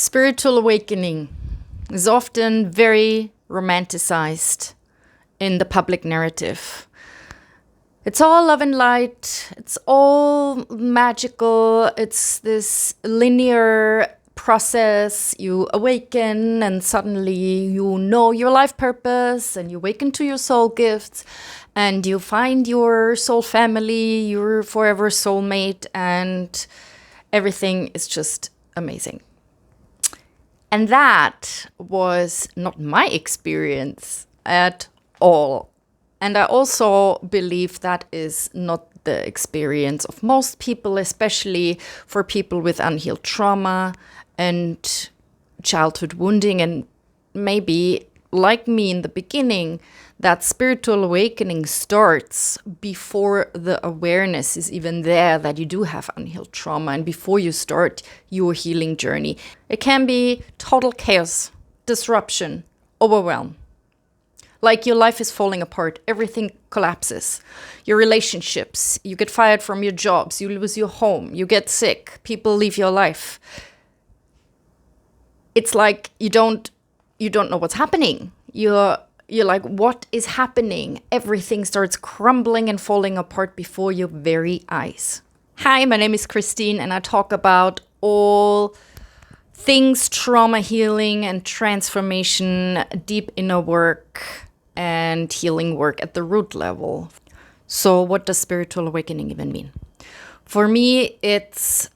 Spiritual awakening is often very romanticized in the public narrative. It's all love and light. It's all magical. It's this linear process. You awaken and suddenly you know your life purpose and you awaken to your soul gifts and you find your soul family, your forever soulmate, and everything is just amazing. And that was not my experience at all. And I also believe that is not the experience of most people, especially for people with unhealed trauma and childhood wounding. And maybe, like me in the beginning, that spiritual awakening starts before the awareness is even there that you do have unhealed trauma and before you start your healing journey. It can be total chaos, disruption, overwhelm. Like your life is falling apart, everything collapses. Your relationships, you get fired from your jobs, you lose your home, you get sick, people leave your life. It's like you don't know what's happening. You're like, what is happening? Everything starts crumbling and falling apart before your very eyes. Hi, my name is Christine, and I talk about all things trauma healing and transformation, deep inner work, and healing work at the root level. So what does spiritual awakening even mean? For me, it's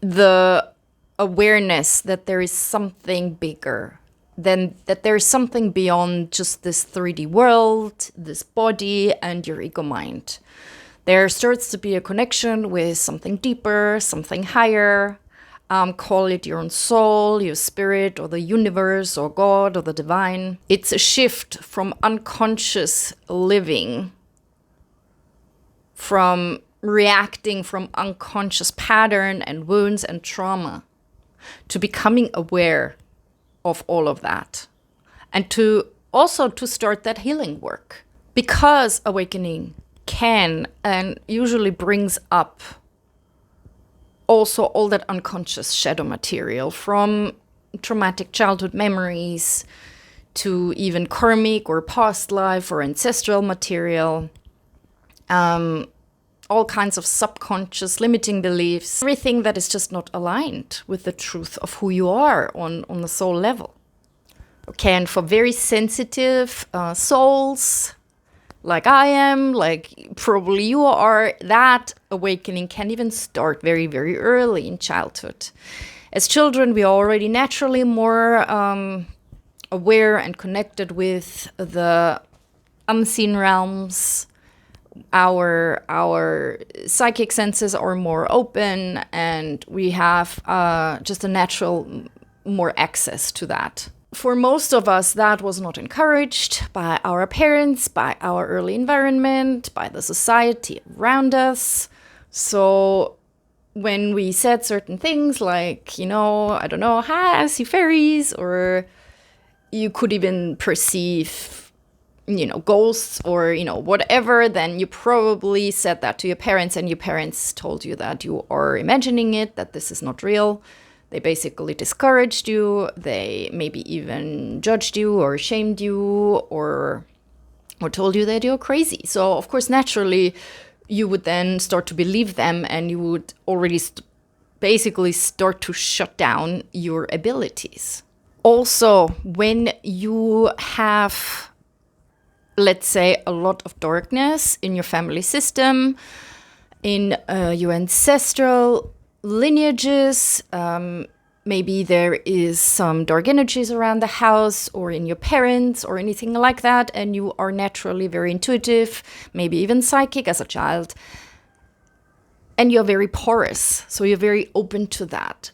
the awareness that there is something bigger, that there is something beyond just this 3D world, this body, and your ego mind. There starts to be a connection with something deeper, something higher. Call it your own soul, your spirit, or the universe, or God, or the divine. It's a shift from unconscious living, from reacting from unconscious pattern and wounds and trauma, to becoming aware of all of that, and to start that healing work. Because awakening can and usually brings up also all that unconscious shadow material, from traumatic childhood memories to even karmic or past life or ancestral material, all kinds of subconscious limiting beliefs, everything that is just not aligned with the truth of who you are on the soul level. Okay, and for very sensitive souls, like I am, like probably you are, that awakening can even start very, very early in childhood. As children, we are already naturally more aware and connected with the unseen realms. Our psychic senses are more open, and we have just a natural more access to that. For most of us, that was not encouraged by our parents, by our early environment, by the society around us. So when we said certain things like, I don't know, hi, I see fairies, or you could even perceive, ghosts or, whatever, then you probably said that to your parents, and your parents told you that you are imagining it, that this is not real. They basically discouraged you. They maybe even judged you or shamed you or told you that you're crazy. So, of course, naturally, you would then start to believe them, and you would already basically start to shut down your abilities. Also, when you have, let's say, a lot of darkness in your family system, in your ancestral lineages, maybe there is some dark energies around the house or in your parents or anything like that, and you are naturally very intuitive, maybe even psychic as a child, and you're very porous, so you're very open to that.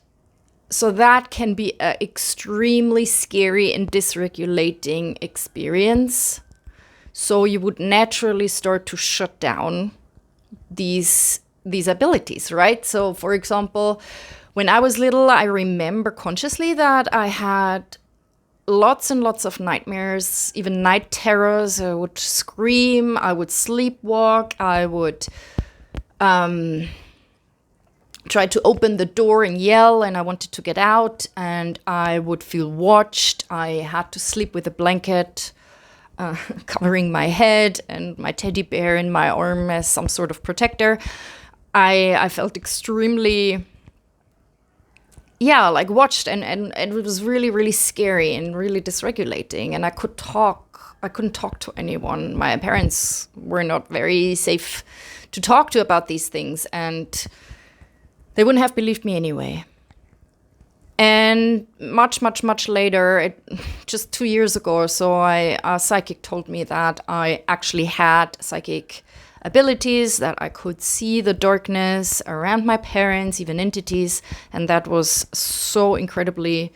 So that can be an extremely scary and dysregulating experience. So you would naturally start to shut down these abilities, right? So, for example, when I was little, I remember consciously that I had lots and lots of nightmares, even night terrors. I would scream, I would sleepwalk, I would tried to open the door and yell, and I wanted to get out, and I would feel watched. I had to sleep with a blanket covering my head and my teddy bear in my arm as some sort of protector. I felt extremely, like watched, and it was really, really scary and really dysregulating. And I couldn't talk to anyone. My parents were not very safe to talk to about these things, and they wouldn't have believed me anyway. And much, much, much later, just 2 years ago or so, a psychic told me that I actually had psychic abilities, that I could see the darkness around my parents, even entities. And that was so incredibly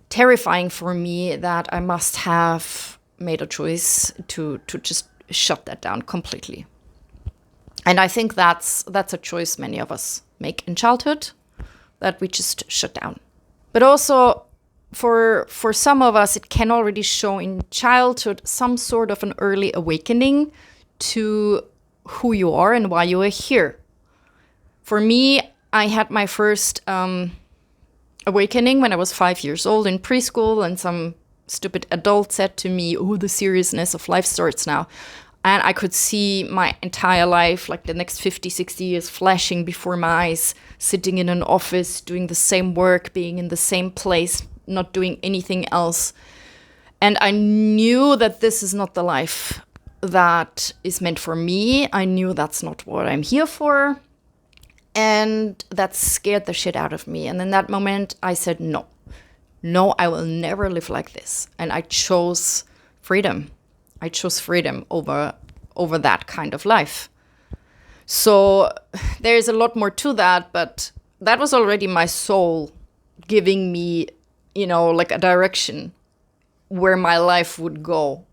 terrifying for me that I must have made a choice to just shut that down completely. And I think that's a choice many of us make in childhood, that we just shut down. But also, for some of us, it can already show in childhood some sort of an early awakening to who you are and why you are here. For me, I had my first awakening when I was 5 years old in preschool, and some stupid adult said to me, "Oh, the seriousness of life starts now." And I could see my entire life, like the next 50, 60 years, flashing before my eyes, sitting in an office, doing the same work, being in the same place, not doing anything else. And I knew that this is not the life that is meant for me. I knew that's not what I'm here for. And that scared the shit out of me. And in that moment, I said, no, I will never live like this. And I chose freedom. I chose freedom over that kind of life. So there's a lot more to that, but that was already my soul giving me, like a direction where my life would go,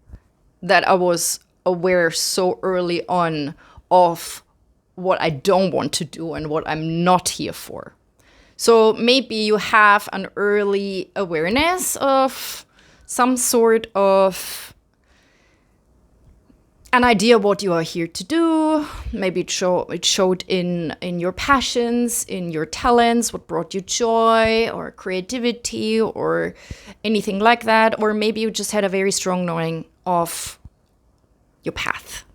that I was aware so early on of what I don't want to do and what I'm not here for. So maybe you have an early awareness of some sort of an idea what you are here to do. Maybe it showed in your passions, in your talents, what brought you joy or creativity or anything like that. Or maybe you just had a very strong knowing of your path.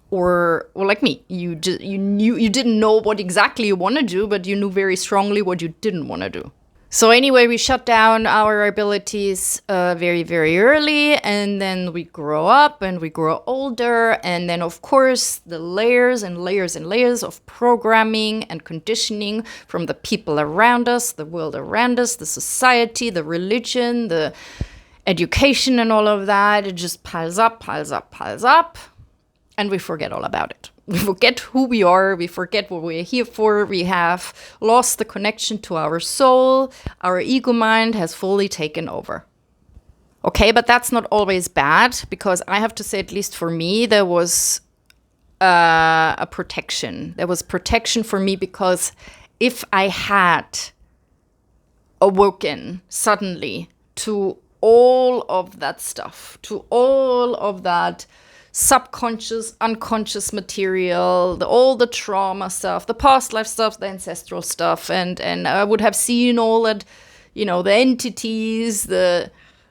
Or like me, you didn't know what exactly you want to do, but you knew very strongly what you didn't want to do. So anyway, we shut down our abilities very, very early, and then we grow up and we grow older. And then, of course, the layers and layers and layers of programming and conditioning from the people around us, the world around us, the society, the religion, the education and all of that, it just piles up. And we forget all about it. We forget who we are. We forget what we're here for. We have lost the connection to our soul. Our ego mind has fully taken over. Okay, but that's not always bad, because I have to say, at least for me, there was a protection. There was protection for me, because if I had awoken suddenly to all of that stuff, to all of that subconscious, unconscious material, all the trauma stuff, the past life stuff, the ancestral stuff, and I would have seen all that, the entities, the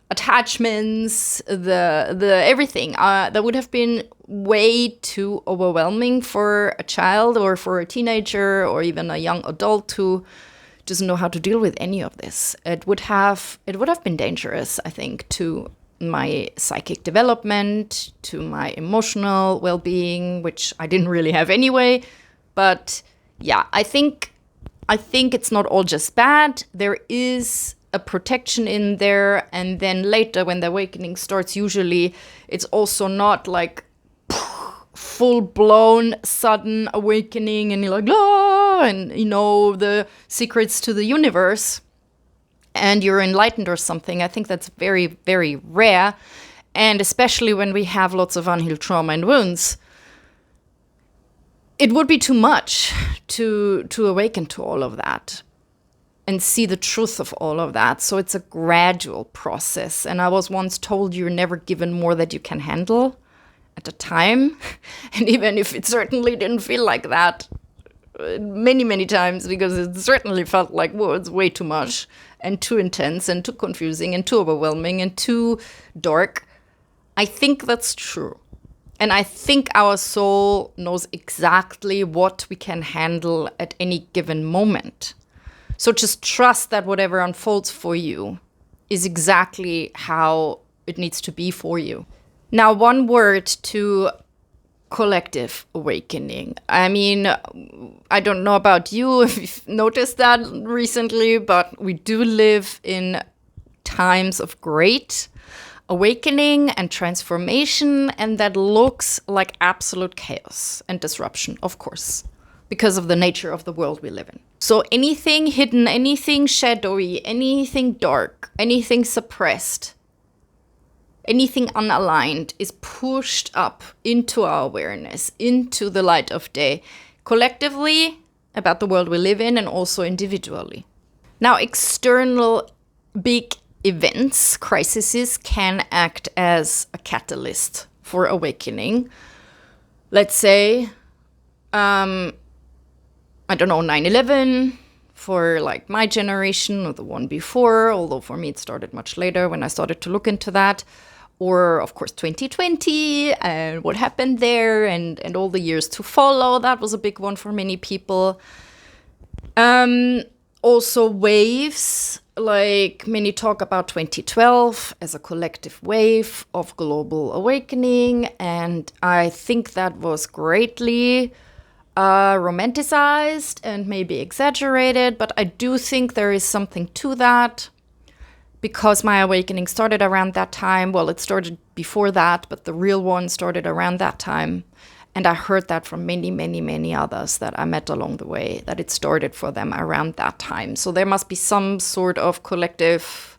attachments, the everything. That would have been way too overwhelming for a child or for a teenager or even a young adult who doesn't know how to deal with any of this. It would have been dangerous, I think, to my psychic development, to my emotional well-being, which I didn't really have anyway. But yeah, I think it's not all just bad. There is a protection in there, and then later when the awakening starts, usually it's also not like full-blown sudden awakening and you're like, ah, and the secrets to the universe and you're enlightened or something. I think that's very, very rare. And especially when we have lots of unhealed trauma and wounds, it would be too much to awaken to all of that and see the truth of all of that. So it's a gradual process. And I was once told you're never given more than you can handle at a time. And even if it certainly didn't feel like that many, many times, because it certainly felt like, whoa, it's way too much and too intense and too confusing and too overwhelming and too dark. I think that's true. And I think our soul knows exactly what we can handle at any given moment. So just trust that whatever unfolds for you is exactly how it needs to be for you. Now, one word to collective awakening. I mean, I don't know about you if you've noticed that recently, but we do live in times of great awakening and transformation, and that looks like absolute chaos and disruption, of course, because of the nature of the world we live in. So anything hidden, anything shadowy, anything dark, anything suppressed, anything unaligned is pushed up into our awareness, into the light of day, collectively about the world we live in and also individually. Now, external big events, crises, can act as a catalyst for awakening. Let's say, I don't know, 9/11 for like my generation or the one before, although for me it started much later when I started to look into that. Or, of course, 2020 and what happened there and all the years to follow. That was a big one for many people. Also waves, like many talk about 2012 as a collective wave of global awakening. And I think that was greatly romanticized and maybe exaggerated. But I do think there is something to that, because my awakening started around that time. Well, it started before that, but the real one started around that time. And I heard that from many, many, many others that I met along the way, that it started for them around that time. So there must be some sort of collective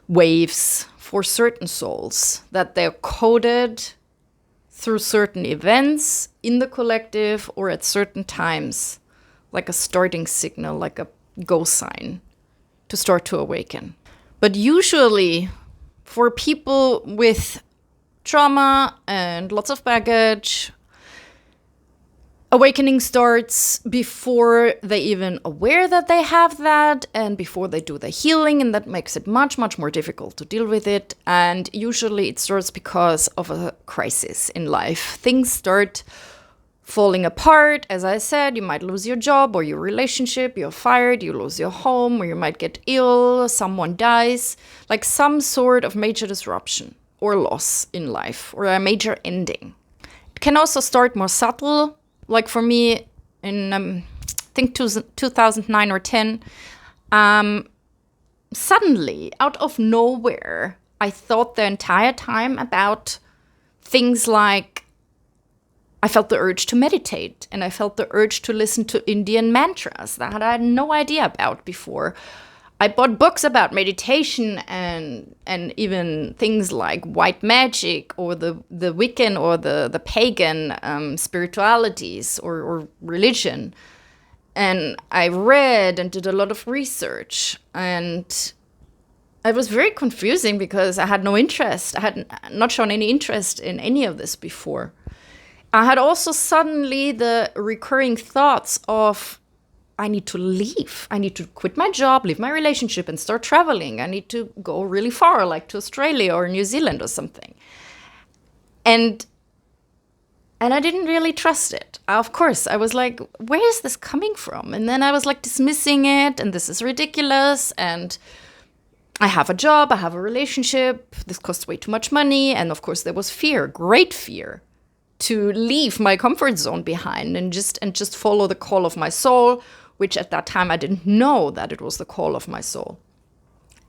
waves for certain souls, that they're coded through certain events in the collective or at certain times, like a starting signal, like a go sign to start to awaken. But usually for people with trauma and lots of baggage, awakening starts before they even aware that they have that and before they do the healing, and that makes it much, much more difficult to deal with it. And usually it starts because of a crisis in life. Things start falling apart. As I said, you might lose your job or your relationship, you're fired, you lose your home, or you might get ill, someone dies, like some sort of major disruption or loss in life, or a major ending. It can also start more subtle, like for me in, I think 2009 or 10, suddenly, out of nowhere, I thought the entire time about things like I felt the urge to meditate, and I felt the urge to listen to Indian mantras that I had no idea about before. I bought books about meditation and even things like white magic or the Wiccan or the pagan spiritualities or religion. And I read and did a lot of research, and it was very confusing because I had no interest. I had not shown any interest in any of this before. I had also suddenly the recurring thoughts of, I need to leave. I need to quit my job, leave my relationship, and start traveling. I need to go really far, like to Australia or New Zealand or something. And I didn't really trust it. Of course, I was like, where is this coming from? And then I was like dismissing it, and this is ridiculous, and I have a job, I have a relationship, this costs way too much money. And of course there was fear, great fear, to leave my comfort zone behind and just follow the call of my soul, which at that time I didn't know that it was the call of my soul.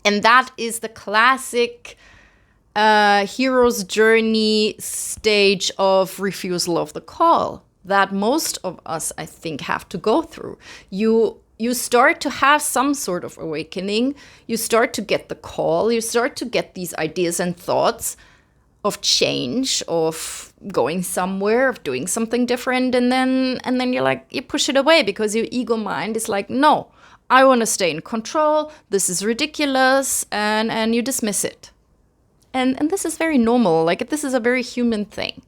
And that is the classic hero's journey stage of refusal of the call that most of us, I think, have to go through. You start to have some sort of awakening, you start to get the call, you start to get these ideas and thoughts of change, of going somewhere, of doing something different, and then you're like, you push it away because your ego mind is like, no, I want to stay in control, this is ridiculous, and you dismiss it. And this is very normal, like this is a very human thing.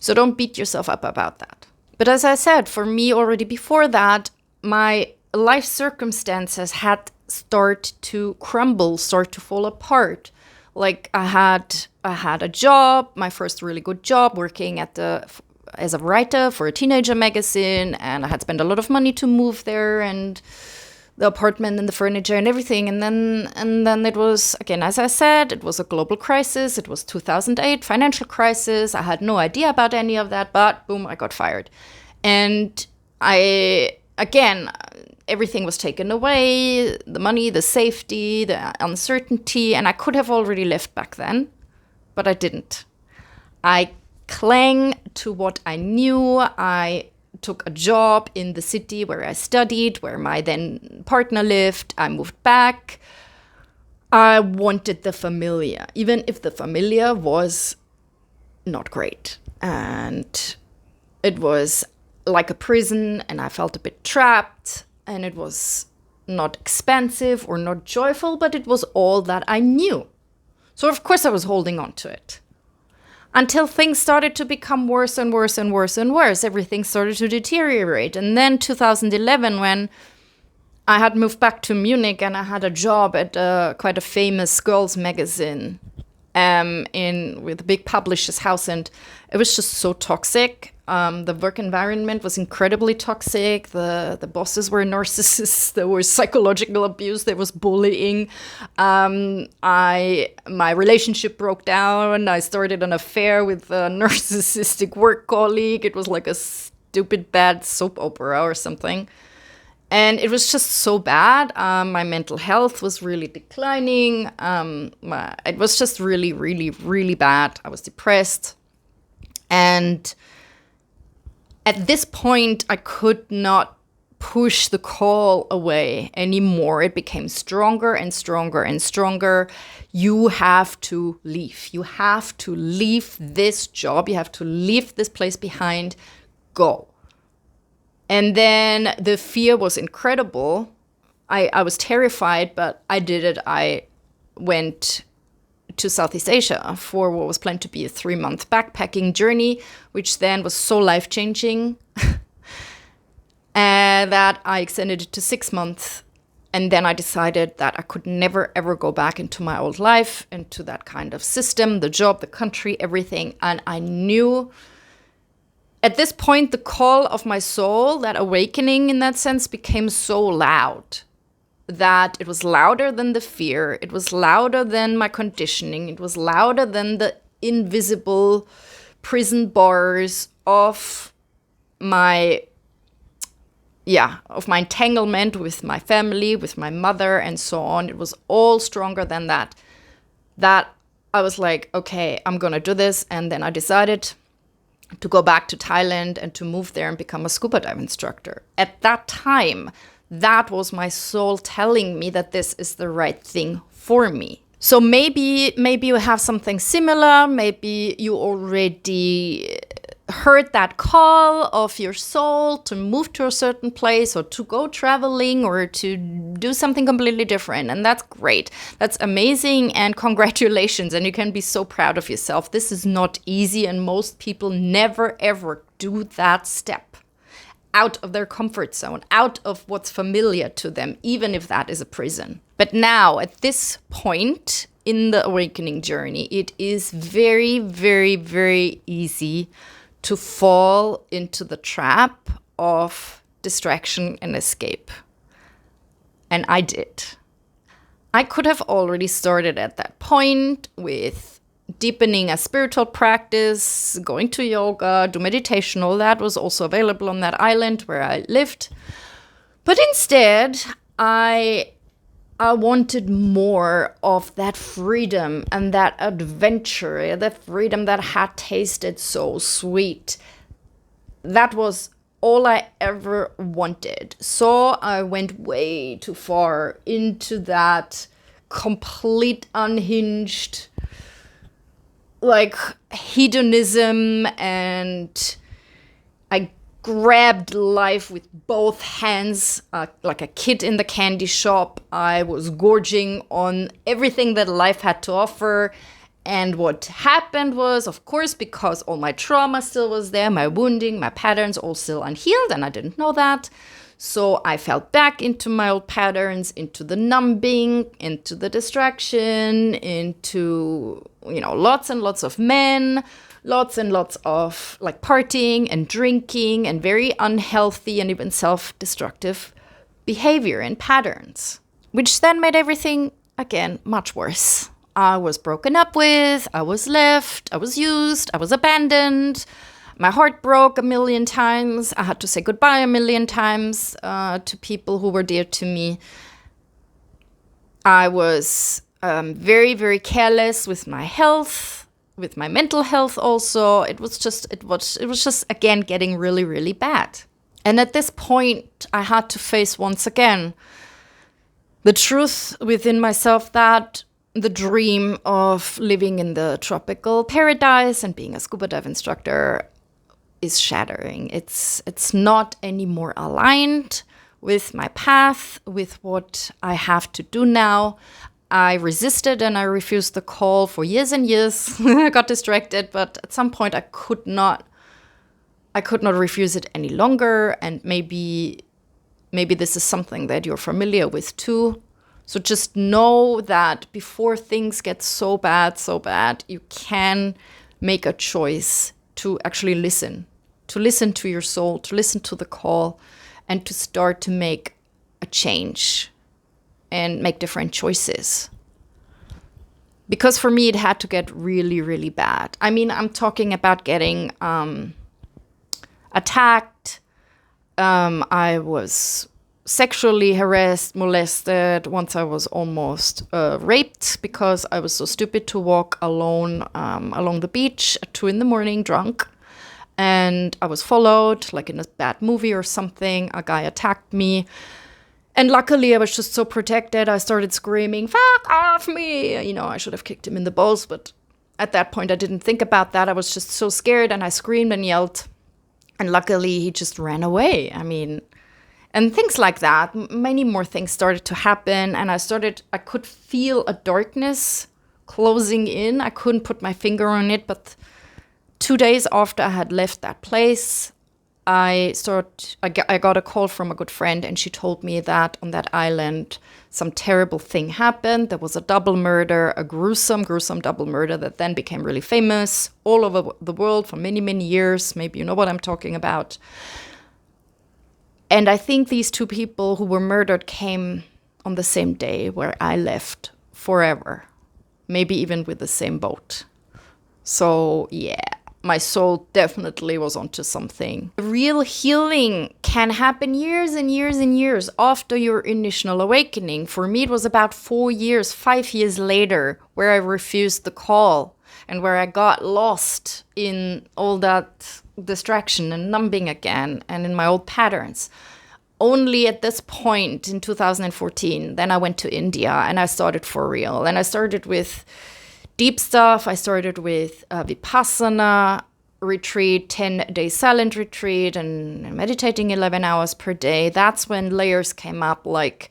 So don't beat yourself up about that. But as I said, for me already before that, my life circumstances had started to crumble, start to fall apart. Like I had a job, my first really good job, working as a writer for a teenager magazine, and I had spent a lot of money to move there, and the apartment and the furniture and everything. And then it was, again, as I said, it was a global crisis. It was 2008 financial crisis. I had no idea about any of that, but boom, I got fired. And everything was taken away, the money, the safety, the uncertainty, and I could have already left back then, but I didn't. I clung to what I knew. I took a job in the city where I studied, where my then partner lived. I moved back. I wanted the familiar, even if the familiar was not great. And it was like a prison, and I felt a bit trapped, and it was not expansive or not joyful, but it was all that I knew. So of course I was holding on to it. Until things started to become worse and worse and worse and worse. Everything started to deteriorate. And then 2011, when I had moved back to Munich and I had a job at quite a famous girls magazine with a big publisher's house, and it was just so toxic. The work environment was incredibly toxic. The bosses were narcissists. There was psychological abuse. There was bullying. My relationship broke down. I started an affair with a narcissistic work colleague. It was like a stupid, bad soap opera or something. And it was just so bad. My mental health was really declining. It was just really, really, really bad. I was depressed. And at this point, I could not push the call away anymore. It became stronger and stronger and stronger. You have to leave. You have to leave this job. You have to leave this place behind. Go. And then the fear was incredible. I was terrified, but I did it. I went to Southeast Asia for what was planned to be a 3-month backpacking journey, which then was so life-changing and that I extended it to 6 months. And then I decided that I could never, ever go back into my old life, into that kind of system, the job, the country, everything. And I knew at this point, the call of my soul, that awakening in that sense, became so loud that it was louder than the fear. It was louder than my conditioning. It was louder than the invisible prison bars of my entanglement with my family, with my mother, and so on. It was all stronger than that. That I was like, okay, I'm gonna do this. And then I decided to go back to Thailand and to move there and become a scuba dive instructor. At that time, that was my soul telling me that this is the right thing for me. So maybe you have something similar. Maybe you already heard that call of your soul to move to a certain place or to go traveling or to do something completely different. And that's great. That's amazing. And congratulations. And you can be so proud of yourself. This is not easy. And most people never, ever do that step out of their comfort zone, out of what's familiar to them, even if that is a prison. But now, at this point in the awakening journey, it is very, very, very easy to fall into the trap of distraction and escape. And I did. I could have already started at that point with deepening a spiritual practice, going to yoga, do meditation. All that was also available on that island where I lived. But instead, I wanted more of that freedom and that adventure, the freedom that had tasted so sweet. That was all I ever wanted. So I went way too far into that complete unhinged, like, hedonism, and I grabbed life with both hands, like a kid in the candy shop. I was gorging on everything that life had to offer, And what happened was, of course, because all my trauma still was there, my wounding, my patterns all still unhealed, and I didn't know that. So I fell back into my old patterns, into the numbing, into the distraction, into, lots and lots of men, lots and lots of like partying and drinking and very unhealthy and even self-destructive behavior and patterns, which then made everything, again, much worse. I was broken up with, I was left, I was used, I was abandoned. My heart broke a million times. I had to say goodbye a million times to people who were dear to me. I was very, very careless with my health, with my mental health also. It was just, again, getting really, really bad. And at this point, I had to face once again the truth within myself that the dream of living in the tropical paradise and being a scuba dive instructor is shattering. It's not anymore aligned with my path, with what I have to do now. I resisted and I refused the call for years and years. I got distracted, but at some point I could not refuse it any longer. And maybe this is something that you're familiar with too. So just know that before things get so bad, you can make a choice to actually listen to your soul, to listen to the call, and to start to make a change and make different choices. Because for me, it had to get really, really bad. I mean, I'm talking about getting attacked. I was sexually harassed, molested. Once I was almost raped because I was so stupid to walk alone along the beach at 2 a.m. drunk. And I was followed, like in a bad movie or something. A guy attacked me. And luckily, I was just so protected. I started screaming, "Fuck off me!" I should have kicked him in the balls. But at that point, I didn't think about that. I was just so scared. And I screamed and yelled. And luckily, he just ran away. And things like that. Many more things started to happen. And I could feel a darkness closing in. I couldn't put my finger on it, but 2 days after I had left that place, I got a call from a good friend, and she told me that on that island, some terrible thing happened. There was a double murder, a gruesome, gruesome double murder that then became really famous all over the world for many, many years. Maybe you know what I'm talking about. And I think these 2 people who were murdered came on the same day where I left forever, maybe even with the same boat. So, yeah. My soul definitely was onto something. Real healing can happen years and years and years after your initial awakening. For me, it was about 5 years later, where I refused the call and where I got lost in all that distraction and numbing again and in my old patterns. Only at this point in 2014, then I went to India and I started for real. And I started with deep stuff. I started with Vipassana retreat, 10-day silent retreat, and meditating 11 hours per day. That's when layers came up, like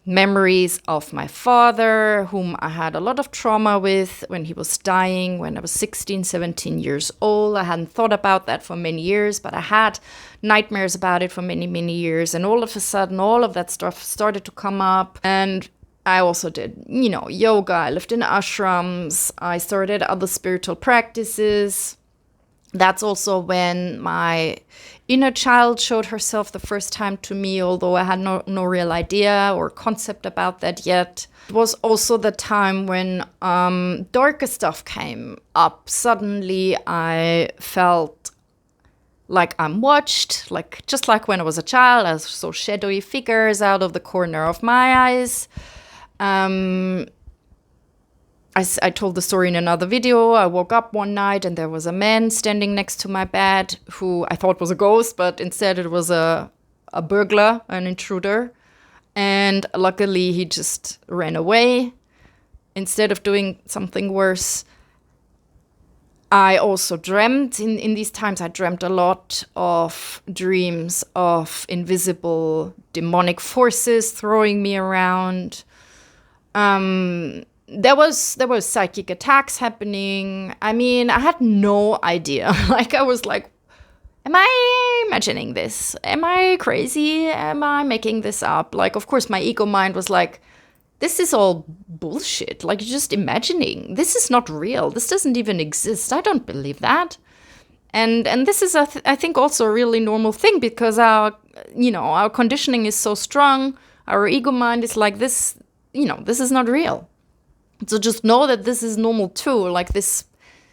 memories of my father, whom I had a lot of trauma with when he was dying, when I was 16, 17 years old. I hadn't thought about that for many years, but I had nightmares about it for many, many years. And all of a sudden, all of that stuff started to come up. And I also did, yoga. I lived in ashrams. I started other spiritual practices. That's also when my inner child showed herself the first time to me, although I had no real idea or concept about that yet. It was also the time when darker stuff came up. Suddenly I felt like I'm watched, just like when I was a child. I saw shadowy figures out of the corner of my eyes. I told the story in another video. I woke up one night and there was a man standing next to my bed who I thought was a ghost, but instead it was a burglar, an intruder. And luckily he just ran away instead of doing something worse. I also dreamt, in these times I dreamt a lot of dreams of invisible demonic forces throwing me around. there was psychic attacks happening. I mean, I had no idea. Like, I was like, am I imagining this? Am I crazy? Am I making this up? Like, of course, my ego mind was like, this is all bullshit. Like, you're just imagining. This is not real. This doesn't even exist. I don't believe that. And this is, I think, also a really normal thing, because our conditioning is so strong. Our ego mind is like, this is not real. So just know that this is normal too. Like, this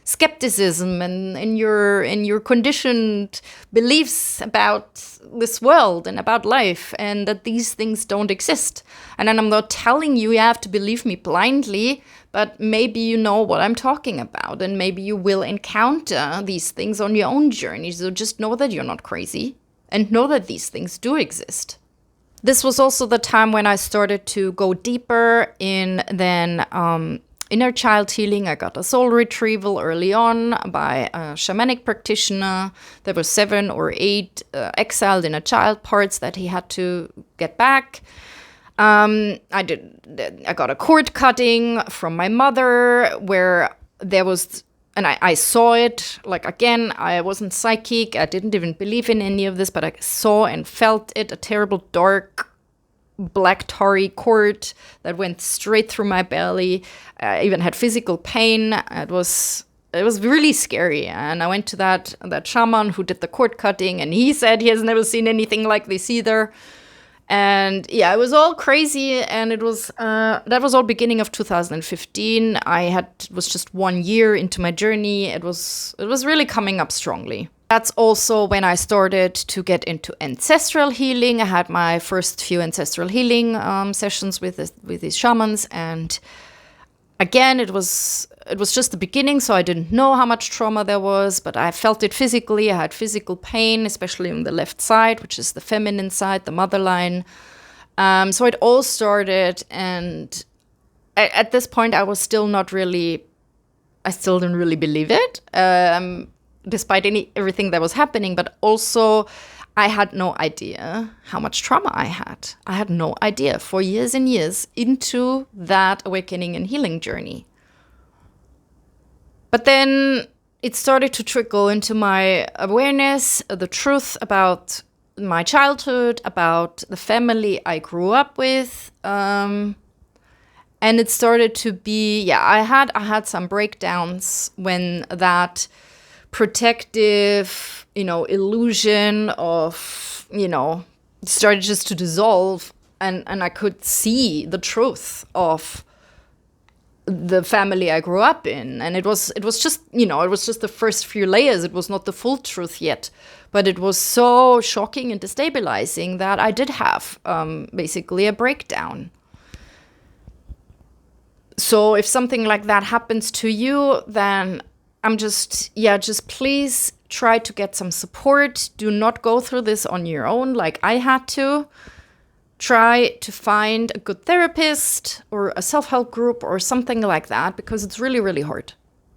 skepticism and in your conditioned beliefs about this world and about life, and that these things don't exist. And then I'm not telling you have to believe me blindly, but maybe you know what I'm talking about, and maybe you will encounter these things on your own journey. So just know that you're not crazy, and know that these things do exist. This was also the time when I started to go deeper in inner child healing. I got a soul retrieval early on by a shamanic practitioner. There were 7 or 8 exiled inner child parts that he had to get back. I got a cord cutting from my mother, where there was, and I saw it. Like, again, I wasn't psychic. I didn't even believe in any of this, but I saw and felt it, a terrible dark black tarry cord that went straight through my belly. I even had physical pain. It was really scary. And I went to that shaman who did the cord cutting, and he said he has never seen anything like this either. And yeah, it was all crazy. And it was that was all beginning of 2015. Was just 1 year into my journey. It was really coming up strongly. That's also when I started to get into ancestral healing. I had my first few ancestral healing sessions with these shamans, and again, it was just the beginning, so I didn't know how much trauma there was, but I felt it physically. I had physical pain, especially on the left side, which is the feminine side, the mother line. So it all started, and at this point, I still didn't really believe it. Despite everything that was happening, but also I had no idea how much trauma I had. I had no idea for years and years into that awakening and healing journey. But then it started to trickle into my awareness, the truth about my childhood, about the family I grew up with, and it started to be, I had some breakdowns when that protective, illusion of, started just to dissolve, and I could see the truth of the family I grew up in. And it was just, it was just the first few layers. It was not the full truth yet, but it was so shocking and destabilizing that I did have basically a breakdown. So if something like that happens to you, then I'm just please try to get some support. Do not go through this on your own like I had to. Try to find a good therapist or a self-help group or something like that, because it's really, really hard.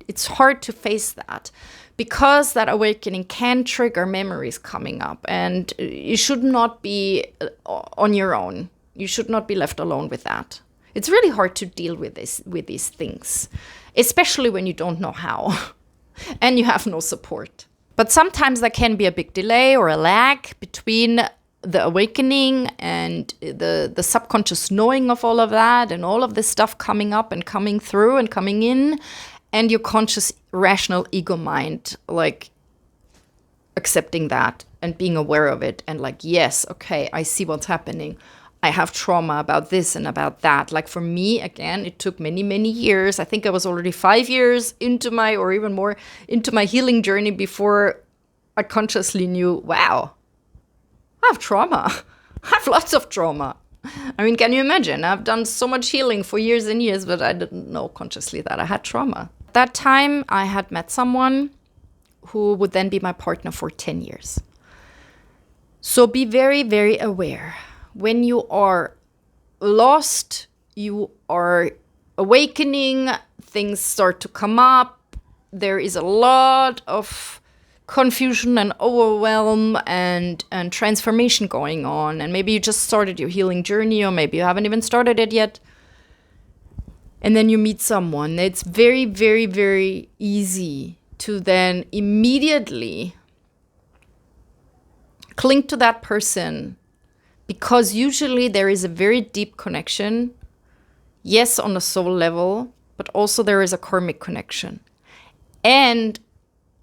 It's hard to face that, because that awakening can trigger memories coming up, and you should not be on your own. You should not be left alone with that. It's really hard to deal with these things, especially when you don't know how and you have no support. But sometimes there can be a big delay or a lag between the awakening and the subconscious knowing of all of that and all of this stuff coming up and coming through and coming in, and your conscious, rational ego mind, like, accepting that and being aware of it and like, yes, okay, I see what's happening. I have trauma about this and about that. Like, for me, again, it took many, many years. I think I was already 5 years into or even more, into my healing journey before I consciously knew, wow, I have trauma. I have lots of trauma. I mean, can you imagine? I've done so much healing for years and years, but I didn't know consciously that I had trauma. At that time, I had met someone who would then be my partner for 10 years. So be very, very aware. When you are lost, you are awakening, things start to come up. There is a lot of confusion and overwhelm and transformation going on. And maybe you just started your healing journey, or maybe you haven't even started it yet. and then you meet someone, it's very, very, very easy to then immediately cling to that person, because usually there is a very deep connection, yes, on a soul level, but also there is a karmic connection. And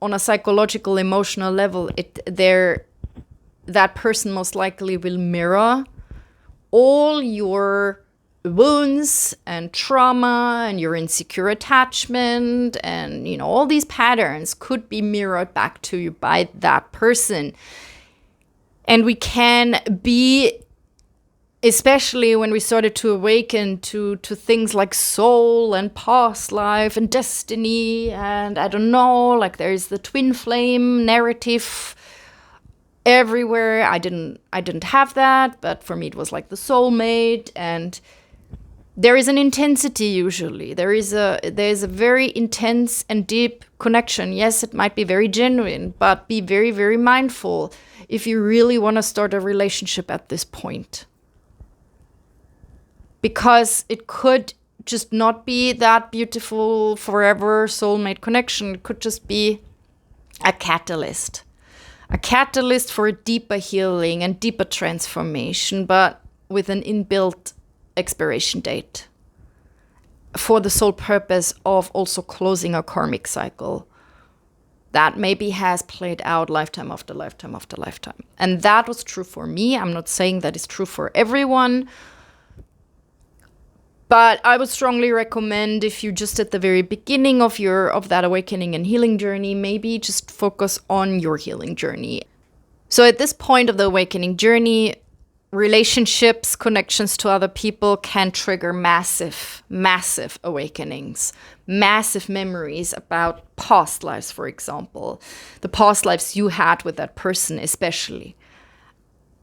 on a psychological, emotional level, that person most likely will mirror all your wounds and trauma and your insecure attachment, and all these patterns could be mirrored back to you by that person. And we can be, especially when we started to awaken to things like soul and past life and destiny, and I don't know, like there's the twin flame narrative everywhere. I didn't have that, but for me it was like the soulmate, and there is an intensity usually. There's a very intense and deep connection. Yes, it might be very genuine, but be very, very mindful if you really want to start a relationship at this point. Because it could just not be that beautiful forever soulmate connection. It could just be a catalyst for a deeper healing and deeper transformation, but with an inbuilt expiration date for the sole purpose of also closing a karmic cycle that maybe has played out lifetime after lifetime after lifetime. And that was true for me. I'm not saying that is true for everyone, but I would strongly recommend, if you're just at the very beginning of that awakening and healing journey, maybe just focus on your healing journey. So at this point of the awakening journey, relationships, connections to other people can trigger massive, massive awakenings, massive memories about past lives, for example, the past lives you had with that person especially,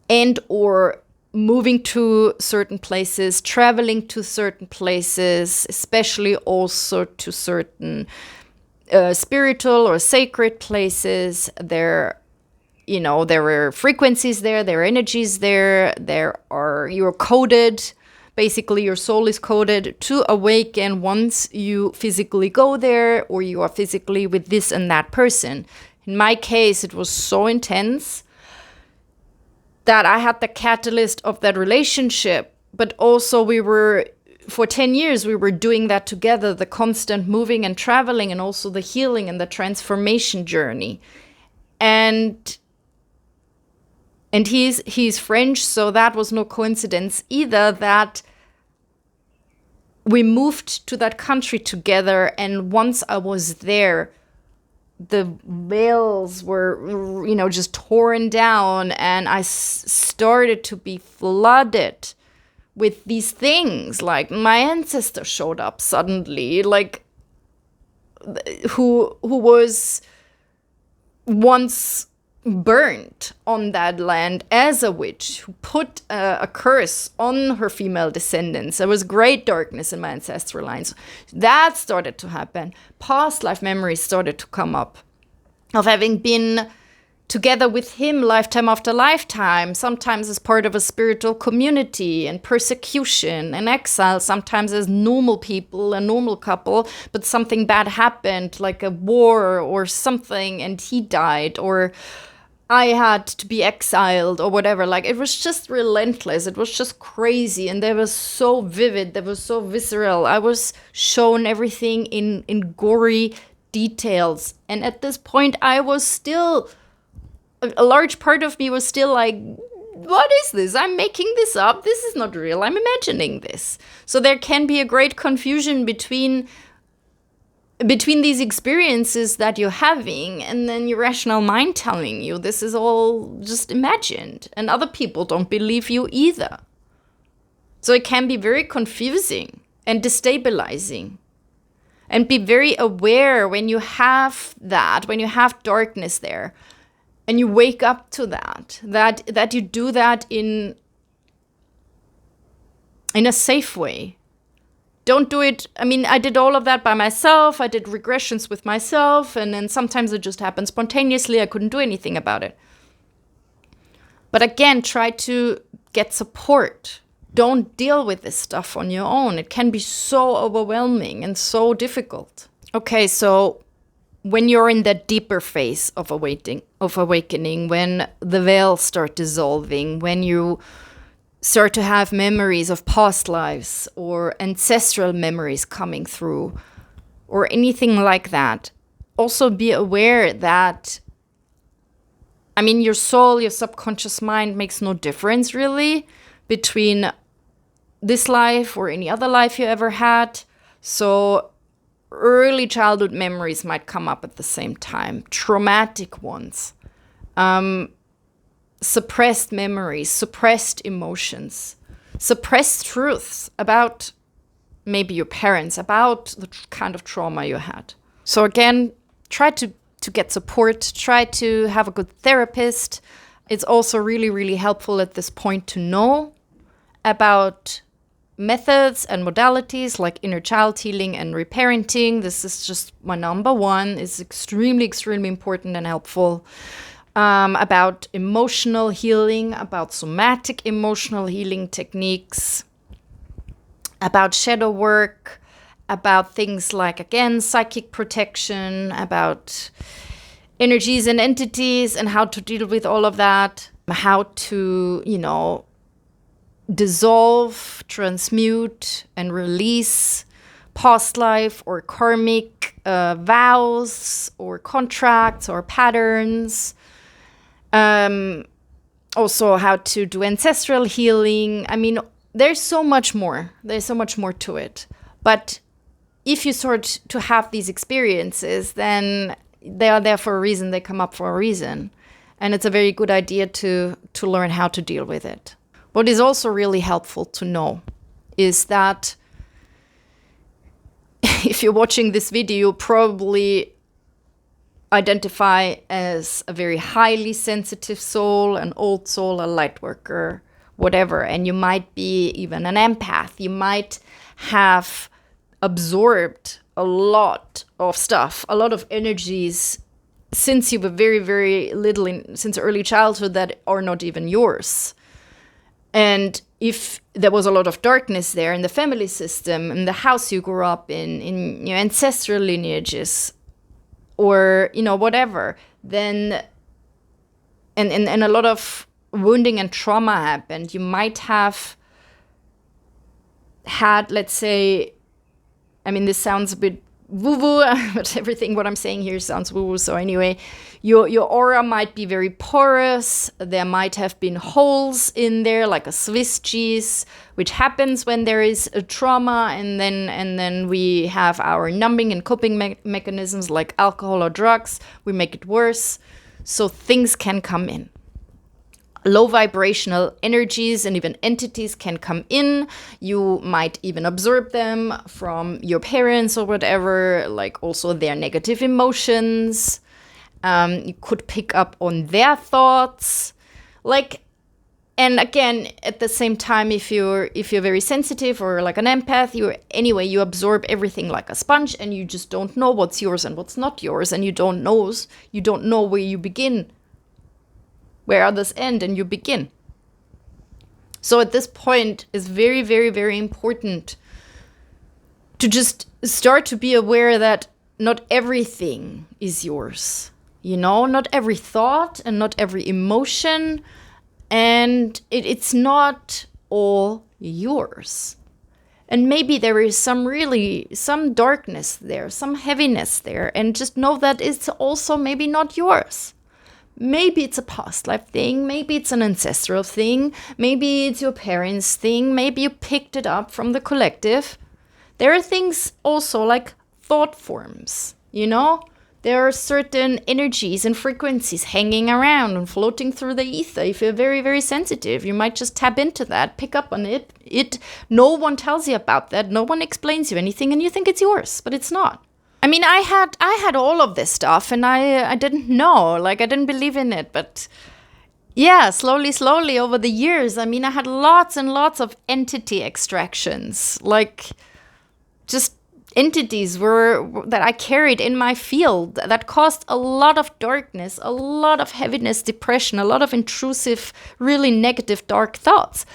and or moving to certain places, traveling to certain places, especially also to certain spiritual or sacred places. There are frequencies there are energies there. You're coded. Basically, your soul is coded to awaken once you physically go there, or you are physically with this and that person. In my case, it was so intense that I had the catalyst of that relationship, but also for 10 years, we were doing that together, the constant moving and traveling, and also the healing and the transformation journey. And he's French, so that was no coincidence either that we moved to that country together. And once I was there, the veils were, just torn down, and I started to be flooded with these things. Like my ancestor showed up suddenly, like who was once burnt on that land as a witch, who put a curse on her female descendants. There was great darkness in my ancestral lines. That started to happen. Past life memories started to come up of having been together with him lifetime after lifetime, sometimes as part of a spiritual community, and persecution and exile, sometimes as normal people, a normal couple, but something bad happened, like a war or something, and he died, or I had to be exiled or whatever. Like, it was just relentless. It was just crazy. And they were so vivid. They were so visceral. I was shown everything in gory details. And at this point, I was still, a large part of me was still like, what is this? I'm making this up. This is not real. I'm imagining this. So there can be a great confusion between these experiences that you're having and then your rational mind telling you this is all just imagined, and other people don't believe you either. So it can be very confusing and destabilizing. And be very aware when you have that, when you have darkness there, and you wake up to that you do that in a safe way. Don't do it. I mean, I did all of that by myself. I did regressions with myself, and then sometimes it just happened spontaneously. I couldn't do anything about it. But again, try to get support. don't deal with this stuff on your own. It can be so overwhelming and so difficult. Okay, so when you're in that deeper phase of awakening, when the veils start dissolving, when you start to have memories of past lives or ancestral memories coming through or anything like that, also be aware that, I mean, your soul, your subconscious mind makes no difference really between this life or any other life you ever had. So early childhood memories might come up at the same time, traumatic ones, suppressed memories, suppressed emotions, suppressed truths about maybe your parents, about the kind of trauma you had. So again, try to get support, try to have a good therapist. It's also really, really helpful at this point to know about methods and modalities like inner child healing and reparenting. This is just my number one. It's extremely, extremely important and helpful. About emotional healing, about somatic emotional healing techniques, about shadow work, about things like, again, psychic protection, about energies and entities and how to deal with all of that, how to, dissolve, transmute, and release past life or karmic vows or contracts or patterns. Also how to do ancestral healing. I mean, there's so much more. There's so much more to it. But if you start to have these experiences, then they are there for a reason. They come up for a reason. And it's a very good idea to learn how to deal with it. What is also really helpful to know is that if you're watching this video, you'll probably identify as a very highly sensitive soul, an old soul, a light worker, whatever. And you might be even an empath. You might have absorbed a lot of stuff, a lot of energies since you were very, very little, since early childhood, that are not even yours. And if there was a lot of darkness there in the family system, in the house you grew up in your ancestral lineages, or, whatever, then, and a lot of wounding and trauma happened. You might have had, let's say, I mean, this sounds a bit woo-woo, but what I'm saying here sounds woo-woo. So anyway, your aura might be very porous. There might have been holes in there, like a Swiss cheese, which happens when there is a trauma, and then we have our numbing and coping mechanisms like alcohol or drugs. We make it worse. So things can come in. Low vibrational energies and even entities can come in. You might even absorb them from your parents or whatever, like also their negative emotions. You could pick up on their thoughts. And again, at the same time, if you're very sensitive or like an empath, you absorb everything like a sponge, and you just don't know what's yours and what's not yours, and you don't know where you begin, where others end and you begin. So at this point, it's very, very, very important to just start to be aware that not everything is yours. Not every thought and not every emotion, and it's not all yours. And maybe there is some darkness there, some heaviness there, and just know that it's also maybe not yours. Maybe it's a past life thing, maybe it's an ancestral thing, maybe it's your parents' thing, maybe you picked it up from the collective. There are things also like thought forms, There are certain energies and frequencies hanging around and floating through the ether. If you're very, very sensitive, you might just tap into that, pick up on it. No one tells you about that, no one explains you anything, and you think it's yours, but it's not. I mean, I had all of this stuff, and I didn't know, I didn't believe in it. But yeah, slowly over the years, I mean, I had lots and lots of entity extractions, just entities that I carried in my field that caused a lot of darkness, a lot of heaviness, depression, a lot of intrusive, really negative, dark thoughts.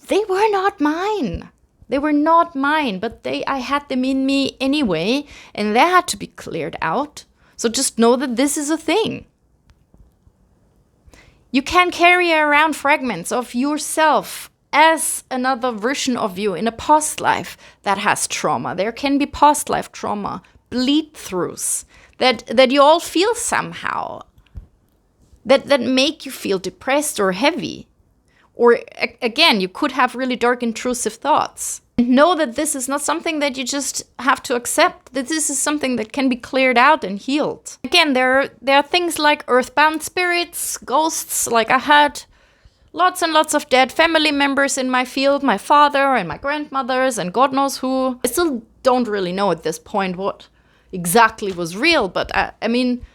they were not mine. They were not mine, but I had them in me anyway, and they had to be cleared out. So just know that this is a thing. You can carry around fragments of yourself as another version of you in a past life that has trauma. There can be past life trauma, bleed-throughs, that you all feel somehow, that make you feel depressed or heavy. Or again, you could have really dark, intrusive thoughts. And know that this is not something that you just have to accept, that this is something that can be cleared out and healed. Again, there are things like earthbound spirits, ghosts. Like I had lots and lots of dead family members in my field, my father and my grandmothers and God knows who. I still don't really know at this point what exactly was real, but I mean,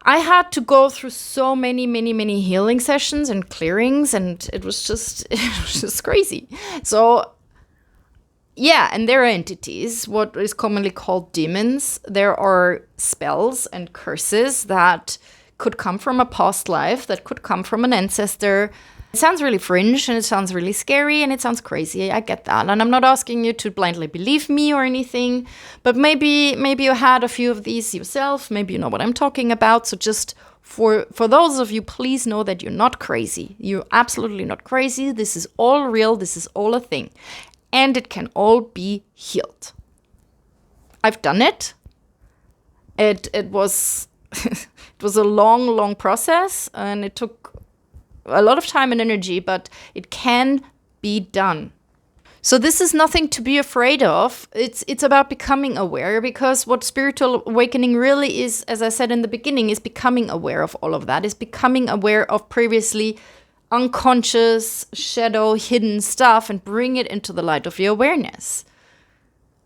I had to go through so many healing sessions and clearings, and it was just crazy. So yeah, and there are entities, what is commonly called demons. There are spells and curses that could come from a past life, that could come from an ancestor. It sounds really fringe, and it sounds really scary, and it sounds crazy. I get that. And I'm not asking you to blindly believe me or anything, but maybe you had a few of these yourself. Maybe you know what I'm talking about. So just for those of you, please know that you're not crazy. You're absolutely not crazy. This is all real. This is all a thing. And it can all be healed. I've done it. It was it was a long process, and it took a lot of time and energy, but it can be done. So this is nothing to be afraid of. It's about becoming aware, because what spiritual awakening really is, as I said in the beginning, is becoming aware of all of that, is becoming aware of previously unconscious, shadow, hidden stuff, and bring it into the light of your awareness.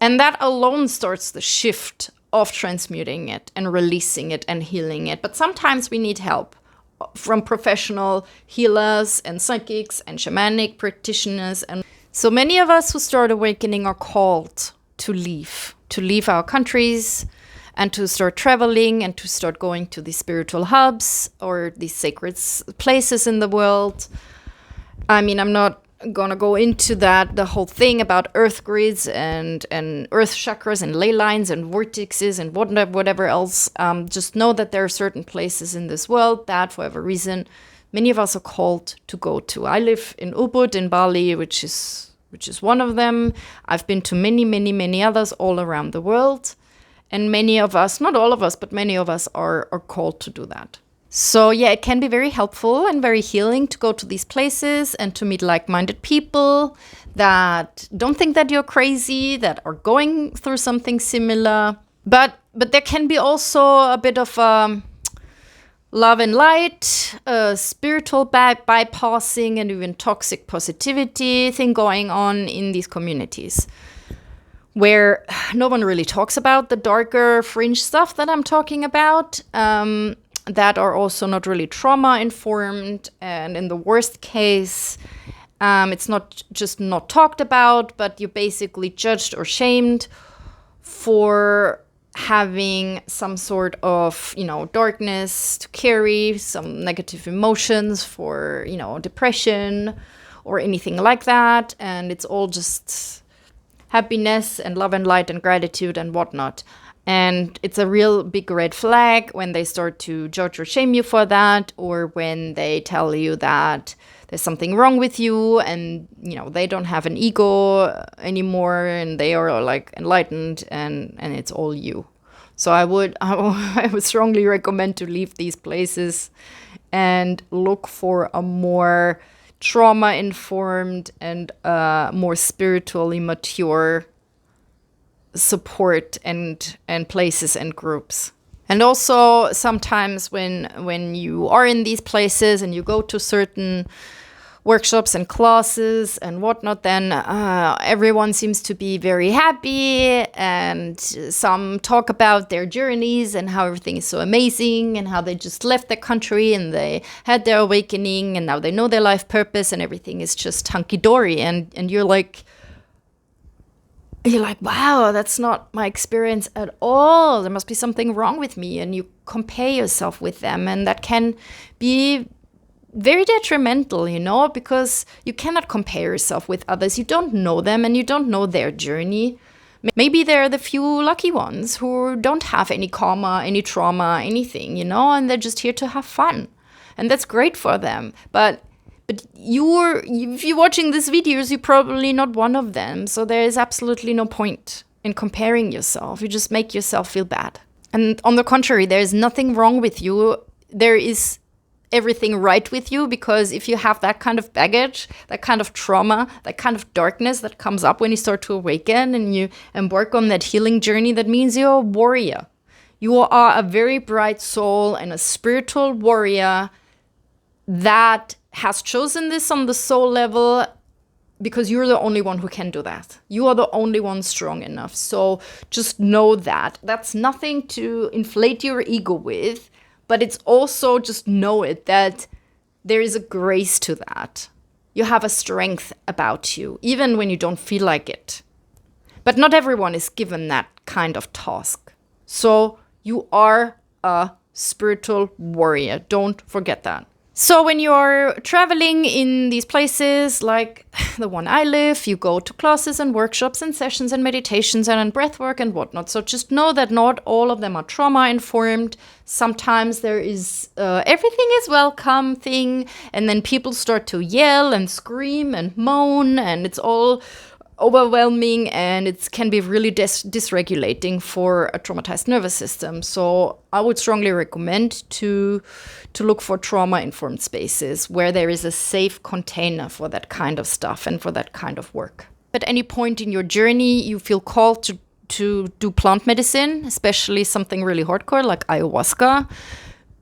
And that alone starts the shift of transmuting it and releasing it and healing it. But sometimes we need help from professional healers and psychics and shamanic practitioners. And so many of us who start awakening are called to leave our countries and to start traveling and to start going to these spiritual hubs or these sacred places in the world. I mean, I'm not gonna go into that, the whole thing about earth grids and earth chakras and ley lines and vortexes and whatever else. Just know that there are certain places in this world that, for whatever reason, many of us are called to go to. I live in Ubud in Bali, which is one of them. I've been to many others all around the world. And many of us, not all of us, but many of us are called to do that. So yeah, it can be very helpful and very healing to go to these places and to meet like-minded people that don't think that you're crazy, that are going through something similar. But there can be also a bit of love and light, spiritual bypassing, and even toxic positivity thing going on in these communities, where no one really talks about the darker fringe stuff that I'm talking about, that are also not really trauma-informed. And in the worst case, it's not just not talked about, but you're basically judged or shamed for having some sort of, darkness to carry, some negative emotions for, depression or anything like that. And it's all just happiness and love and light and gratitude and whatnot. And it's a real big red flag when they start to judge or shame you for that, or when they tell you that there's something wrong with you and, they don't have an ego anymore and they are like enlightened and it's all you. So I would strongly recommend to leave these places and look for a more trauma-informed and more spiritually mature support and places and groups. And also sometimes when you are in these places and you go to certain workshops and classes and whatnot, then everyone seems to be very happy, and some talk about their journeys and how everything is so amazing and how they just left their country and they had their awakening and now they know their life purpose and everything is just hunky-dory, and you're like, wow, that's not my experience at all. There must be something wrong with me. And you compare yourself with them. And that can be very detrimental, because you cannot compare yourself with others. You don't know them and you don't know their journey. Maybe they're the few lucky ones who don't have any karma, any trauma, anything, and they're just here to have fun. And that's great for them. But if you're watching these videos, you're probably not one of them. So there is absolutely no point in comparing yourself. You just make yourself feel bad. And on the contrary, there is nothing wrong with you. There is everything right with you, because if you have that kind of baggage, that kind of trauma, that kind of darkness that comes up when you start to awaken and you embark on that healing journey, that means you're a warrior. You are a very bright soul and a spiritual warrior that has chosen this on the soul level, because you're the only one who can do that. You are the only one strong enough. So just know that. That's nothing to inflate your ego with. But it's also, just know it, that there is a grace to that. You have a strength about you, even when you don't feel like it. But not everyone is given that kind of task. So you are a spiritual warrior. Don't forget that. So when you're traveling in these places like the one I live, you go to classes and workshops and sessions and meditations and breathwork and whatnot. So just know that not all of them are trauma informed. Sometimes there is everything is welcome thing, and then people start to yell and scream and moan, and it's all overwhelming, and it can be really dysregulating for a traumatized nervous system. So I would strongly recommend to look for trauma-informed spaces where there is a safe container for that kind of stuff and for that kind of work. At any point in your journey, you feel called to do plant medicine, especially something really hardcore like ayahuasca.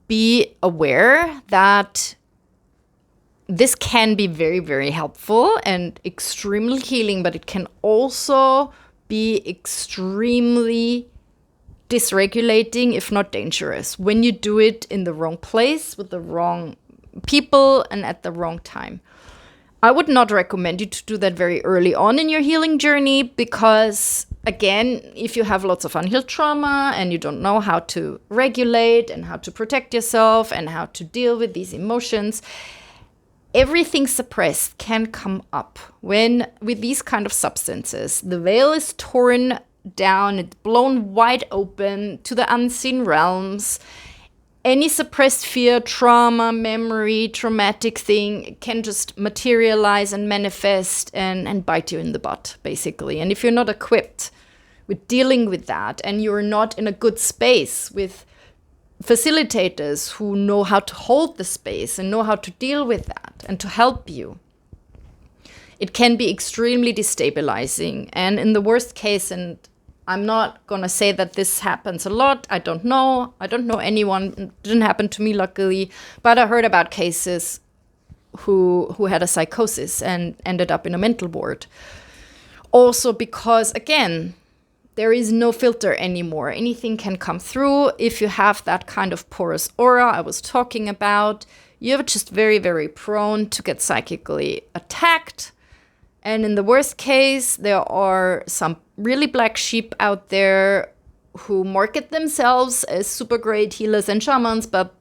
Be aware that this can be very, very helpful and extremely healing, but it can also be extremely dysregulating, if not dangerous, when you do it in the wrong place, with the wrong people, and at the wrong time. I would not recommend you to do that very early on in your healing journey, because, again, if you have lots of unhealed trauma and you don't know how to regulate and how to protect yourself and how to deal with these emotions, everything suppressed can come up when, with these kind of substances, the veil is torn down, it's blown wide open to the unseen realms. Any suppressed fear, trauma, memory, traumatic thing can just materialize and manifest and bite you in the butt, basically. And if you're not equipped with dealing with that, and you're not in a good space with facilitators who know how to hold the space and know how to deal with that and to help you, it can be extremely destabilizing. And in the worst case, and I'm not going to say that this happens a lot, I don't know anyone, it didn't happen to me luckily, but I heard about cases who had a psychosis and ended up in a mental ward. Also because, again, there is no filter anymore. Anything can come through. If you have that kind of porous aura I was talking about, you're just very, very prone to get psychically attacked. And in the worst case, there are some really black sheep out there who market themselves as super great healers and shamans, but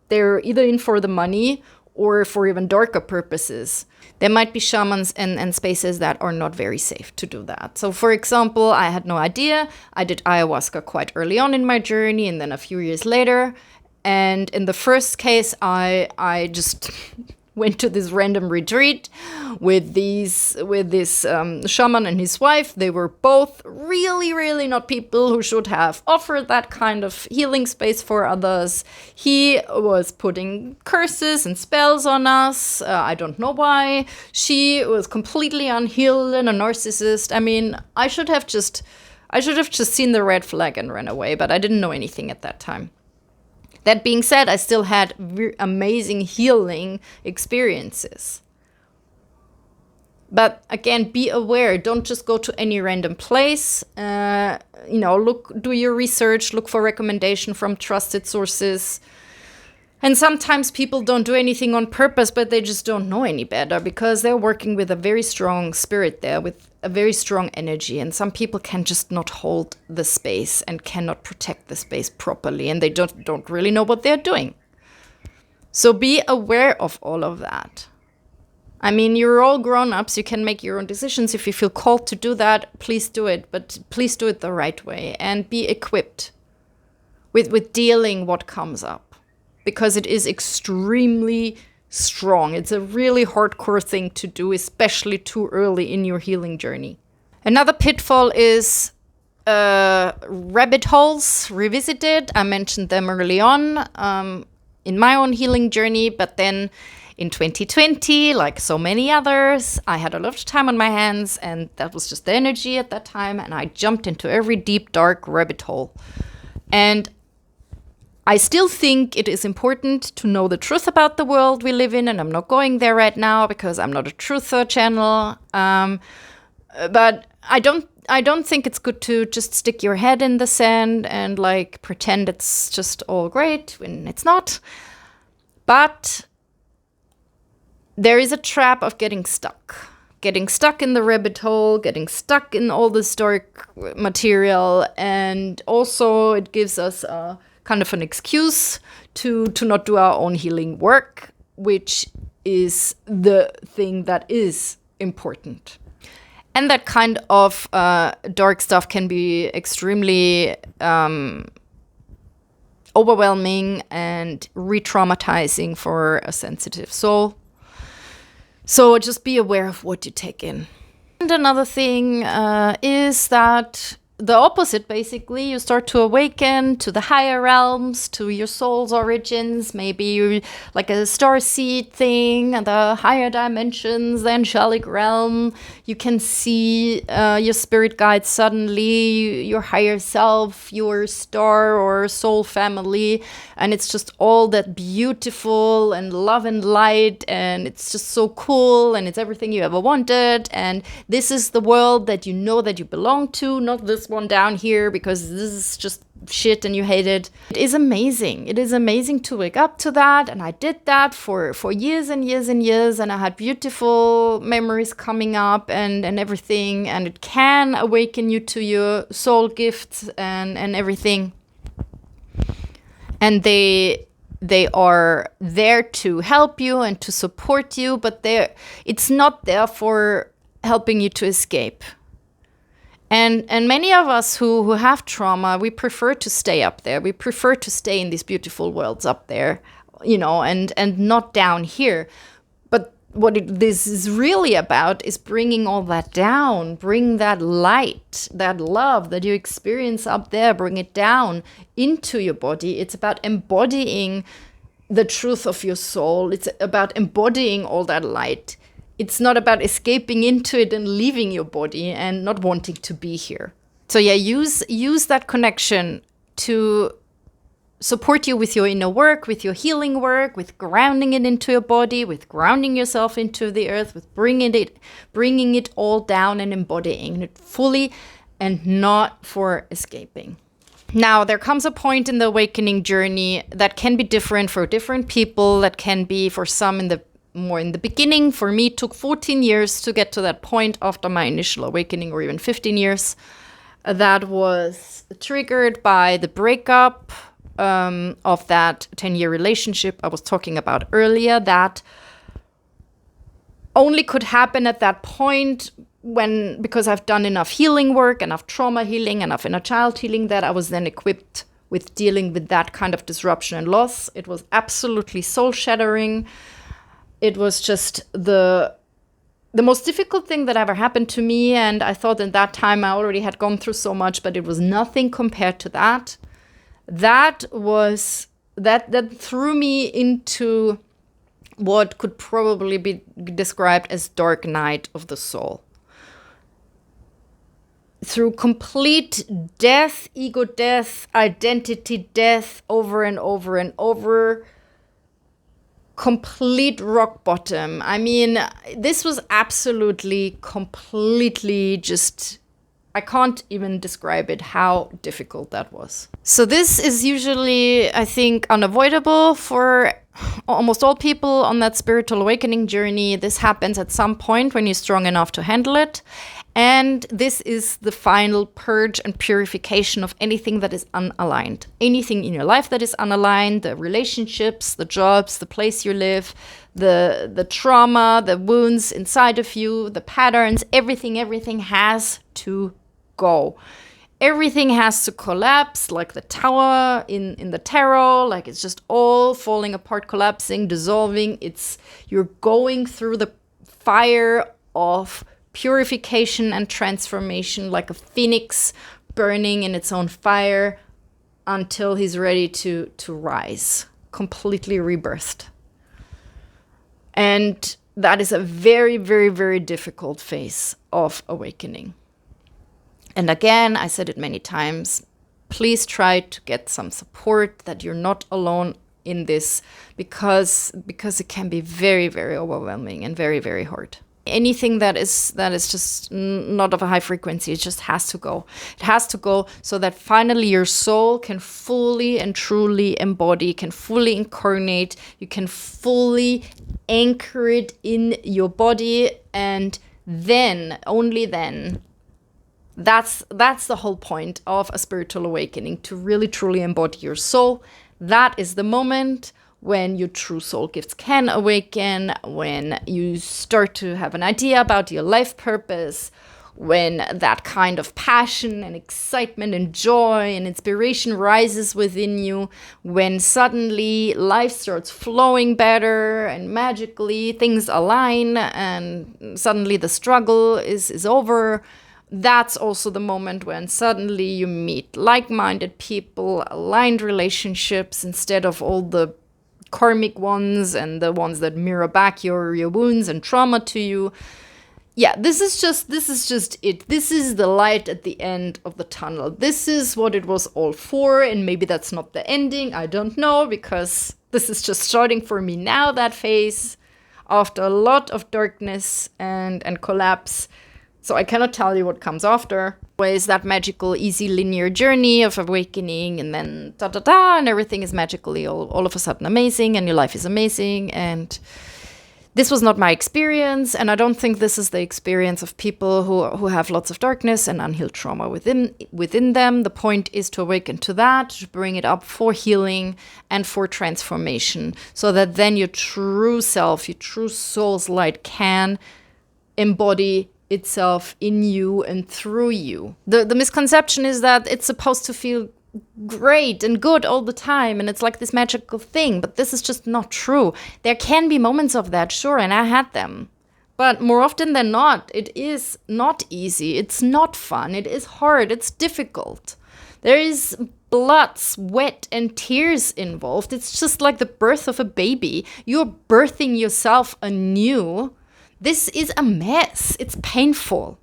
they're either in for the money or for even darker purposes. There might be shamans and spaces that are not very safe to do that. So, for example, I had no idea. I did ayahuasca quite early on in my journey, and then a few years later. And in the first case, I just went to this random retreat with this shaman and his wife. They were both really, really not people who should have offered that kind of healing space for others. He was putting curses and spells on us. I don't know why. She was completely unhealed and a narcissist. I mean, I should have just seen the red flag and ran away, but I didn't know anything at that time. That being said, I still had amazing healing experiences. But again, be aware. Don't just go to any random place. Do your research. Look for recommendation from trusted sources. And sometimes people don't do anything on purpose, but they just don't know any better because they're working with a very strong spirit there, with a very strong energy. And some people can just not hold the space and cannot protect the space properly, and they don't really know what they're doing. So be aware of all of that. I mean, you're all grown-ups. You can make your own decisions. If you feel called to do that, please do it. But please do it the right way and be equipped with dealing what comes up. Because it is extremely strong. It's a really hardcore thing to do, especially too early in your healing journey. Another pitfall is rabbit holes revisited. I mentioned them early on in my own healing journey, but then in 2020, like so many others, I had a lot of time on my hands, and that was just the energy at that time, and I jumped into every deep, dark rabbit hole. And I still think it is important to know the truth about the world we live in, and I'm not going there right now because I'm not a truther channel. But I don't think it's good to just stick your head in the sand and like pretend it's just all great when it's not. But there is a trap of getting stuck in the rabbit hole, getting stuck in all this dark material, and also it gives us a kind of an excuse to not do our own healing work, which is the thing that is important. And that kind of dark stuff can be extremely overwhelming and re-traumatizing for a sensitive soul. So just be aware of what you take in. And another thing is that the opposite, basically, you start to awaken to the higher realms, to your soul's origins, maybe like a starseed thing, the higher dimensions, the angelic realm. You can see your spirit guides suddenly, your higher self, your star or soul family, and it's just all that beautiful and love and light, and it's just so cool, and it's everything you ever wanted, and this is the world that you know that you belong to, not this one down here because this is just shit and you hate it. It is amazing. It is amazing to wake up to that, and I did that for years and years and years, and I had beautiful memories coming up and everything, and it can awaken you to your soul gifts and everything. And they are there to help you and to support you, but it's not there for helping you to escape. And many of us who have trauma, we prefer to stay up there. We prefer to stay in these beautiful worlds up there, and not down here. But what this is really about is bringing all that down, bring that light, that love that you experience up there, bring it down into your body. It's about embodying the truth of your soul. It's about embodying all that light. It's not about escaping into it and leaving your body and not wanting to be here. So yeah, use that connection to support you with your inner work, with your healing work, with grounding it into your body, with grounding yourself into the earth, with bringing it all down and embodying it fully, and not for escaping. Now, there comes a point in the awakening journey that can be different for different people, that can be for some more in the beginning. For me, it took 14 years to get to that point after my initial awakening, or even 15 years. That was triggered by the breakup of that 10-year relationship I was talking about earlier, that only could happen at that point because I've done enough healing work, enough trauma healing, enough inner child healing, that I was then equipped with dealing with that kind of disruption and loss. It was absolutely soul-shattering. It was just the most difficult thing that ever happened to me, and I thought at that time I already had gone through so much, but it was nothing compared to that. That threw me into what could probably be described as dark night of the soul. Through complete death, ego death, identity death, over and over and over, complete rock bottom. I mean, this was absolutely, completely just, I can't even describe it, how difficult that was. So this is usually, I think, unavoidable for almost all people on that spiritual awakening journey. This happens at some point when you're strong enough to handle it. And this is the final purge and purification of anything that is unaligned. Anything in your life that is unaligned, the relationships, the jobs, the place you live, the trauma, the wounds inside of you, the patterns, everything has to go. Everything has to collapse, like the tower in the tarot, like it's just all falling apart, collapsing, dissolving. You're going through the fire of purification and transformation, like a phoenix burning in its own fire until he's ready to rise, completely rebirthed. And that is a very, very, very difficult phase of awakening. And again, I said it many times, please try to get some support, that you're not alone in this, because it can be very, very overwhelming and very, very hard. Anything that is just not of a high frequency, it just has to go. It has to go so that finally your soul can fully and truly embody, can fully incarnate, you can fully anchor it in your body, and then, only then, that's the whole point of a spiritual awakening, to really truly embody your soul. That is the moment when your true soul gifts can awaken, when you start to have an idea about your life purpose, when that kind of passion and excitement and joy and inspiration rises within you, when suddenly life starts flowing better and magically things align and suddenly the struggle is over. That's also the moment when suddenly you meet like-minded people, aligned relationships, instead of all the karmic ones and the ones that mirror back your wounds and trauma to you. Yeah, this is just it. This is the light at the end of the tunnel. This is what it was all for, and maybe that's not the ending. I don't know, because this is just starting for me now, that phase, after a lot of darkness and collapse. So I cannot tell you what comes after. Always that magical, easy, linear journey of awakening, and then and everything is magically all of a sudden amazing, and your life is amazing. And this was not my experience, and I don't think this is the experience of people who have lots of darkness and unhealed trauma within them. The point is to awaken to that, to bring it up for healing and for transformation, so that then your true self, your true soul's light can embody itself in you and through you. The misconception is that it's supposed to feel great and good all the time, and it's like this magical thing, but this is just not true. There can be moments of that, sure, and I had them. But more often than not, it is not easy, it's not fun, it is hard, it's difficult. There is blood, sweat, and tears involved. It's just like the birth of a baby. You're birthing yourself anew. This is a mess. It's painful.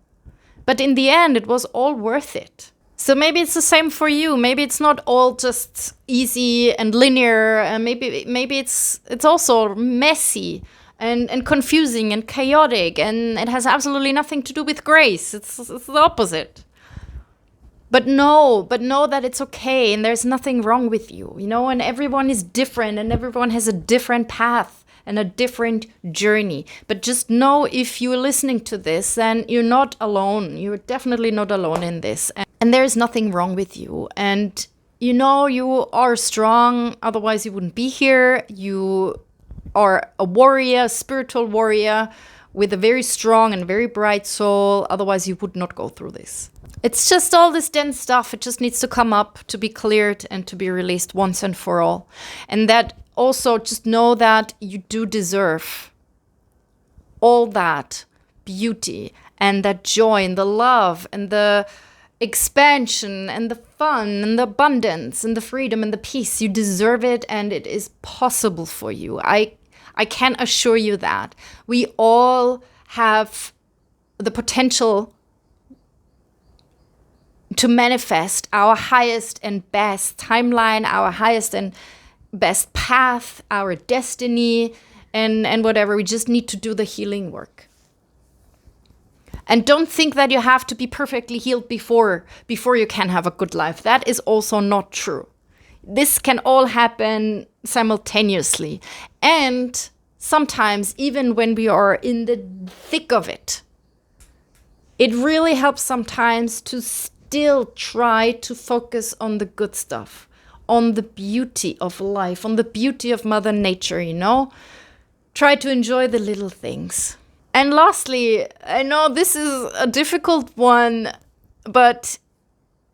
But in the end, it was all worth it. So maybe it's the same for you. Maybe it's not all just easy and linear. And maybe it's also messy and confusing and chaotic. And it has absolutely nothing to do with grace. It's the opposite. But know that it's okay, and there's nothing wrong with you, and everyone is different, and everyone has a different path and a different journey. But just know, if you're listening to this, then you're not alone. You're definitely not alone in this. And there's nothing wrong with you. And you are strong, otherwise you wouldn't be here. You are a warrior, a spiritual warrior with a very strong and very bright soul, otherwise you would not go through this. It's just all this dense stuff. It just needs to come up, to be cleared and to be released once and for all. And that also, just know that you do deserve all that beauty and that joy and the love and the expansion and the fun and the abundance and the freedom and the peace. You deserve it, and it is possible for you. I can assure you that. We all have the potential to manifest our highest and best timeline, our highest and best path, our destiny, and whatever. We just need to do the healing work. And don't think that you have to be perfectly healed before you can have a good life. That is also not true. This can all happen simultaneously. And sometimes, even when we are in the thick of it, It really helps sometimes to still try to focus on the good stuff, on the beauty of life, on the beauty of Mother Nature, you know? Try to enjoy the little things. And lastly, I know this is a difficult one, but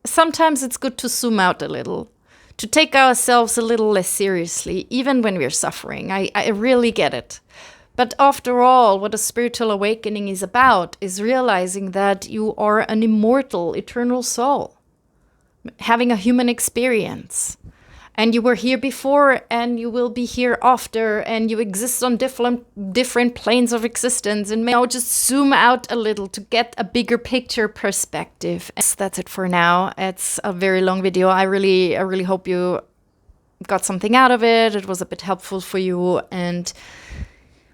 sometimes it's good to zoom out a little, to take ourselves a little less seriously, even when we're suffering. I really get it. But after all, what a spiritual awakening is about is realizing that you are an immortal, eternal soul, having a human experience. And you were here before, and you will be here after, and you exist on different planes of existence. And may I just zoom out a little to get a bigger picture perspective. That's it for now. It's a very long video. I really hope you got something out of it. It was a bit helpful for you. And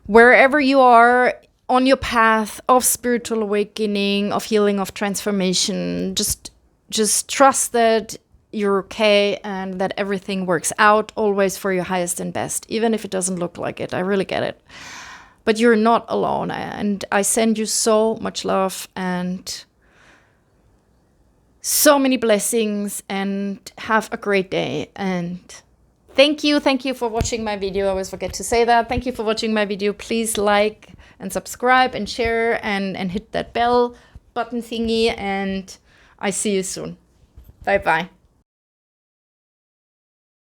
wherever you are on your path of spiritual awakening, of healing, of transformation, just trust that you're okay and that everything works out always for your highest and best, even if it doesn't look like it. I really get it. But you're not alone. And I send you so much love and so many blessings, and have a great day. And thank you for watching my video. I always forget to say that. Thank you for watching my video. Please like and subscribe and share and hit that bell button thingy. And I see you soon. Bye-bye.